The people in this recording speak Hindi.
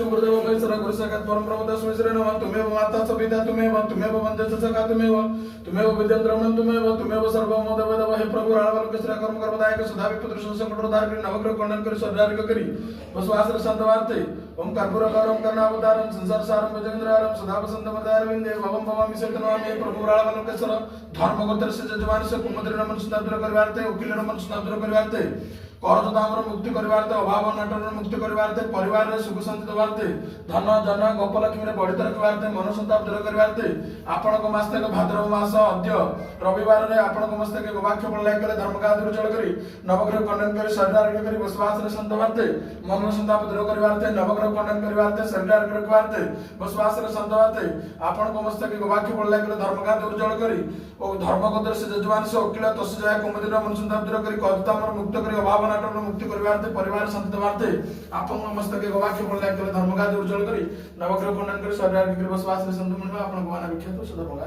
गुरुदेव महेश्वर गुरु साक्षात् परब्रह्म तस्मै श्री नमः। तुमेव माता च पिता तुमेव वन्दे च सखा तुमेव विद्याद्रवणं तुमेव सर्वं देवदेव। हे प्रभु राळवालोक श्री कर्म कर्मदायक सदा विपुत्र संकट उद्धार करी नवग्रह खंडन करी स्वर्गारोग्य करी बसवासर संतवार्ते ओम कर्पूर गौरम कर्णावतारम संसार सारम भजेंद्रारम सदा वसंत मदारविंदे भवम भवामि सत्यनामे। प्रभु राळवालोक श्री धर्मगोत्र से जजमान से कुमद्र नमन सुनादर करवार्ते उकिल नमन सुनादर करवार्ते करजदामर मुक्ति करवार्ते अभाव अनाटन मुक्ति करवार्ते परिवार रे सुख शांति दवार्ते धन जन गोपलक्ष्मी रे बढ़ित रखवार्ते मन संताप दूर करवार्ते आपण को मस्तक भाद्रव मास अद्य रविवार रे आपण को मस्तक गवाक्ष फल लाग धर्म का दूर जल करी नवग्रह खंडन करी स्वर्गारोग्य करी बसवास रे संतवार्ते मन संताप दूर करवार्ते नवग्रह खंडन करवार्ते स्वर्गारोग्य करवार्ते बसवास रे संतवार्ते आपण को मस्तक गवाक्ष फल लाग धर्म का दूर जल करी ओ धर्मगोत्र से जजमान से उकिल तस जय कुमद्र मन संताप दूर करी करजदामर मुक्त करी अभाव अनाटन मुक्ति करवार्ते परिवार शांति दवार्ते आपण मस्तक गवाक्ष फल लाग धर्म का दूर जल करी नवग्रह खंडन करी स्वर्गारोग्य करी बसवास रे संत मनवा आपण भगवान विख्यात सदा भगवान।